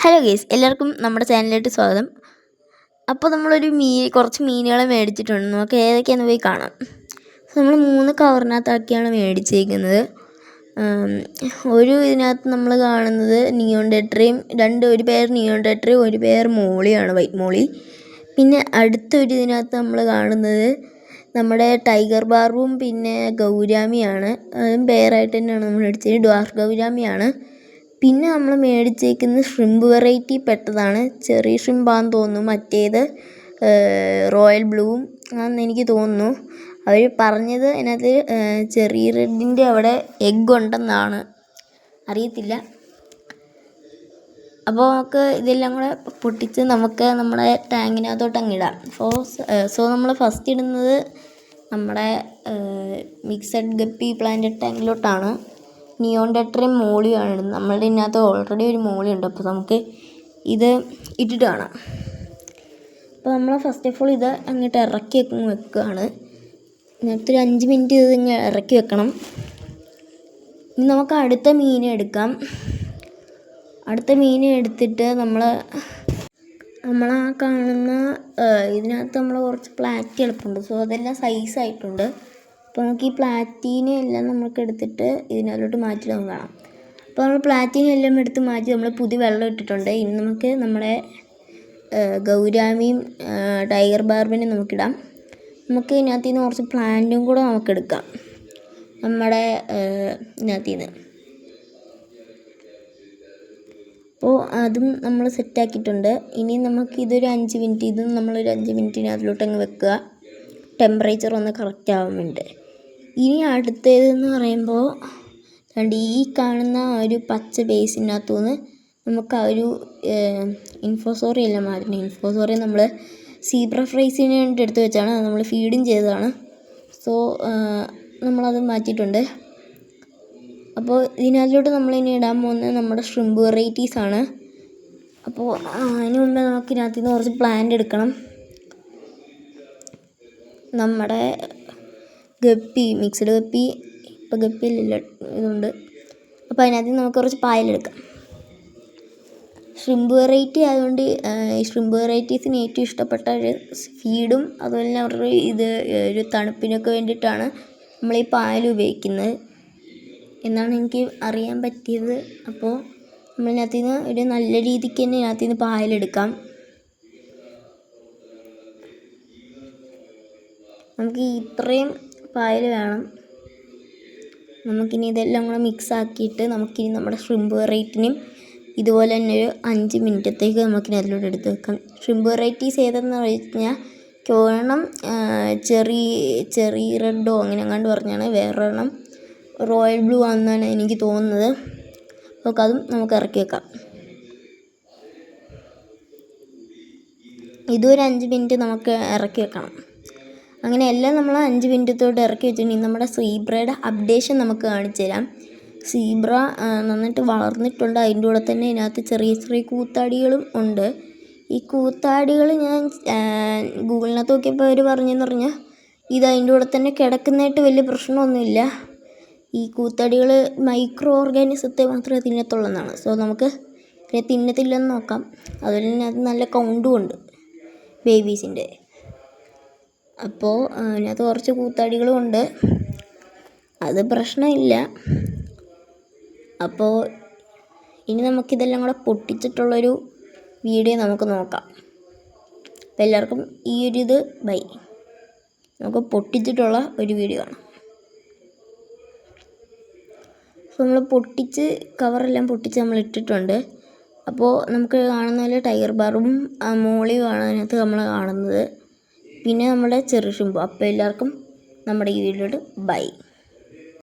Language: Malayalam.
ഹലോ ഗൈസ്, എല്ലാവർക്കും നമ്മുടെ ചാനലിലേക്ക് സ്വാഗതം. അപ്പോൾ നമ്മളൊരു കുറച്ച് മീനുകളെ മേടിച്ചിട്ടുണ്ട്. നമുക്ക് ഏതൊക്കെയാണെന്ന് പോയി കാണാം. നമ്മൾ 3 കവറിനകത്താക്കിയാണ് മേടിച്ചിരിക്കുന്നത്. ഒരു ഇതിനകത്ത് നമ്മൾ കാണുന്നത് നിയോൺ ടെട്രയും ഒരു പെയർ നിയോൺ ടെട്രയും ഒരു പെയർ മോളിയാണ്, വൈറ്റ് മോളി. പിന്നെ അടുത്തൊരു ഇതിനകത്ത് നമ്മൾ കാണുന്നത് നമ്മുടെ ടൈഗർ ബാർബും പിന്നെ ഗൗരാമിയാണ്. അതും പെയറായിട്ട് തന്നെയാണ് നമ്മൾ മേടിച്ചത്. ഡ്വാർഫ് ഗൗരാമിയാണ്. പിന്നെ നമ്മൾ മേടിച്ചേക്കുന്നത് ഷ്രിമ്പ് വെറൈറ്റി പെട്ടതാണ്. ചെറിയ ഷ്രിമ്പാന്ന് തോന്നുന്നു. മറ്റേത് റോയൽ ബ്ലൂവും ആണെന്ന് എനിക്ക് തോന്നുന്നു. അവർ പറഞ്ഞത് അതിനകത്ത് ചെറിയ റെഡിൻ്റെ അവിടെ എഗ്ഗ് ഉണ്ടെന്നാണ്, അറിയത്തില്ല. അപ്പോൾ നമുക്ക് ഇതെല്ലാം കൂടെ പൊട്ടിച്ച് നമുക്ക് നമ്മുടെ ടാങ്കിനകത്തോട്ട് അങ്ങിടാം. സോ നമ്മൾ ഫസ്റ്റ് ഇടുന്നത് നമ്മുടെ മിക്സഡ് ഗപ്പി പ്ലാന്റ് ടാങ്കിലോട്ടാണ്. നിയോൺ ടെട്രയും മോളിയാണ് ഇടുന്നത്. നമ്മളുടെ ഇതിനകത്ത് ഓൾറെഡി ഒരു മോളി ഉണ്ട്. അപ്പോൾ നമുക്ക് ഇത് ഇട്ടിട്ട് കാണാം. അപ്പോൾ നമ്മൾ ഫസ്റ്റ് ഓഫ് ഓൾ ഇത് അങ്ങോട്ട് ഇറക്കി വെക്കുകയാണ്. ഇതിനകത്ത് ഒരു 5 മിനിറ്റ് ഇത് ഇറക്കി വെക്കണം. ഇനി നമുക്ക് അടുത്ത മീൻ എടുക്കാം. അടുത്ത മീൻ എടുത്തിട്ട് നമ്മൾ ആ കാണുന്ന ഇതിനകത്ത് നമ്മൾ കുറച്ച് പ്ലാറ്റി എളുപ്പമുണ്ട്. സോ അതെല്ലാം സൈസായിട്ടുണ്ട്. അപ്പോൾ നമുക്ക് ഈ പ്ലാറ്റീനെ എല്ലാം നമുക്ക് എടുത്തിട്ട് ഇതിനകത്തോട്ട് മാറ്റിയിടാൻ കാണാം. അപ്പോൾ നമ്മൾ പ്ലാറ്റീനെ എല്ലാം എടുത്ത് മാറ്റി നമ്മൾ പുതിയ വെള്ളം ഇട്ടിട്ടുണ്ട്. ഇനി നമുക്ക് നമ്മുടെ ഗൗരാമിയും ടൈഗർ ബാർബിനെയും നമുക്കിടാം. നമുക്ക് ഇതിനകത്ത് നിന്ന് കുറച്ച് പ്ലാന്റും കൂടെ നമുക്കെടുക്കാം നമ്മുടെ ഇതിനകത്ത് നിന്ന്. അപ്പോൾ അതും നമ്മൾ സെറ്റാക്കിയിട്ടുണ്ട്. ഇനി നമുക്ക് ഇതൊരു 5 മിനിറ്റ് ഇതും നമ്മളൊരു 5 മിനിറ്റിനകത്തിലോട്ട് അങ്ങ് വെക്കുക, ടെമ്പറേച്ചർ ഒന്ന് കറക്റ്റ് ആവാൻ വേണ്ടി. ഇനി അടുത്തതെന്ന് പറയുമ്പോൾ ഈ കാണുന്ന ഒരു പച്ച ബേസിനകത്തു നിന്ന് നമുക്ക് ആ ഒരു ഇൻഫോസോറി എല്ലാം മാറ്റണം. ഇൻഫോസോറി നമ്മൾ സീബ്ര ഫ്രൈസിന് വേണ്ടി എടുത്ത് വെച്ചാണ്, അത് നമ്മൾ ഫീഡും ചെയ്തതാണ്. സോ നമ്മളത് മാറ്റിയിട്ടുണ്ട്. അപ്പോൾ ഇതിനകത്തോട്ട് നമ്മളിനി ഇടാൻ പോകുന്നത് നമ്മുടെ ഷ്രിമ്പ് വെറൈറ്റീസാണ്. അപ്പോൾ അതിന് മുമ്പേ നമുക്ക് ഇതിനകത്ത് നിന്ന് കുറച്ച് പ്ലാന്റ് എടുക്കണം. നമ്മുടെ ഗപ്പി മിക്സഡ് ഗപ്പി, ഇപ്പോൾ ഗപ്പിയിലില്ല ഇതുണ്ട്. അപ്പോൾ അതിനകത്ത് നമുക്ക് കുറച്ച് പായലെടുക്കാം. ഷ്രിമ്പ് വെറൈറ്റി ആയതുകൊണ്ട് ഈ ഷ്രിമ്പ് വെറൈറ്റീസിന് ഏറ്റവും ഇഷ്ടപ്പെട്ട ഒരു ഫീഡും അതുപോലെ തന്നെ അവരുടെ ഒരു തണുപ്പിനൊക്കെ വേണ്ടിയിട്ടാണ് നമ്മൾ ഈ പായൽ ഉപയോഗിക്കുന്നത് എന്നാണ് എനിക്ക് അറിയാൻ പറ്റിയത്. അപ്പോൾ നമ്മളിതിനകത്ത് നിന്ന് ഒരു നല്ല രീതിക്ക് തന്നെ ഇതിനകത്ത് നിന്ന് പായലെടുക്കാം. നമുക്ക് ഇത്രയും പായൽ വേണം. നമുക്കിനി ഇതെല്ലാം കൂടെ മിക്സ് ആക്കിയിട്ട് നമുക്കിനി നമ്മുടെ ഷ്രിമ്പ് വെറൈറ്റിനും ഇതുപോലെ തന്നെ ഒരു 5 മിനിറ്റത്തേക്ക് നമുക്കിനി അതിലൂടെ എടുത്ത് വെക്കാം. ഷ്രിമ്പ് വെറൈറ്റീസ് ഏതെന്ന് കഴിഞ്ഞാൽ ഒരെണ്ണം ചെറി റെഡോ അങ്ങനെ അങ്ങാണ്ട് പറഞ്ഞാണ്, വേറൊരെണ്ണം റോയൽ ബ്ലൂ ആണെന്നാണ് എനിക്ക് തോന്നുന്നത്. അപ്പോൾ അതും നമുക്ക് ഇറക്കി വെക്കാം. ഇതും ഒരു 5 മിനിറ്റ് നമുക്ക് ഇറക്കി വെക്കണം. അങ്ങനെ എല്ലാം നമ്മൾ 5 മിനിറ്റത്തോട്ട് ഇറക്കി വെച്ചിട്ടുണ്ടെങ്കിൽ നമ്മുടെ സീബ്രയുടെ അപ്ഡേഷൻ നമുക്ക് കാണിച്ചു തരാം. സീബ്ര നന്നായിട്ട് വളർന്നിട്ടുണ്ട്. അതിൻ്റെ കൂടെ തന്നെ ഇതിനകത്ത് ചെറിയ ചെറിയ കൂത്താടികളും ഉണ്ട്. ഈ കൂത്താടികൾ ഞാൻ ഗൂഗിളിനകത്ത് നോക്കിയപ്പോൾ അവർ പറഞ്ഞെന്ന് പറഞ്ഞാൽ ഇത് അതിൻ്റെ കൂടെ തന്നെ കിടക്കുന്നതായിട്ട് വലിയ പ്രശ്നമൊന്നുമില്ല. ഈ കൂത്താടികൾ മൈക്രോ ഓർഗാനിസത്തെ മാത്രമേ തിന്നത്തുള്ളെന്നാണ്. സോ നമുക്ക് പിന്നെ തിന്നത്തില്ലെന്ന് നോക്കാം. അതുപോലെ തന്നെ അത് നല്ല കൗണ്ടും ഉണ്ട് ബേബീസിൻ്റെ. അപ്പോൾ അതിനകത്ത് കുറച്ച് കൂത്താടികളും ഉണ്ട്, അത് പ്രശ്നമില്ല. അപ്പോൾ ഇനി നമുക്കിതെല്ലാം കൂടെ പൊട്ടിച്ചിട്ടുള്ളൊരു വീഡിയോ നമുക്ക് നോക്കാം. അപ്പോൾ എല്ലാവർക്കും ഈ ഒരു ഇത് ബൈ. നമുക്ക് പൊട്ടിച്ചിട്ടുള്ള ഒരു വീഡിയോ കാണാം. അപ്പോൾ നമ്മൾ കവറെല്ലാം പൊട്ടിച്ച് നമ്മൾ ഇട്ടിട്ടുണ്ട്. അപ്പോൾ നമുക്ക് കാണുന്ന പോലെ ടൈഗർ ബാറും മോളിയുമാണ് അതിനകത്ത് നമ്മൾ കാണുന്നത്. പിന്നെ നമ്മുടെ ചെറിയ ഷ്രിമ്പ്. അപ്പോൾ എല്ലാവർക്കും നമ്മുടെ ഈ വീഡിയോയുടെ ബൈ.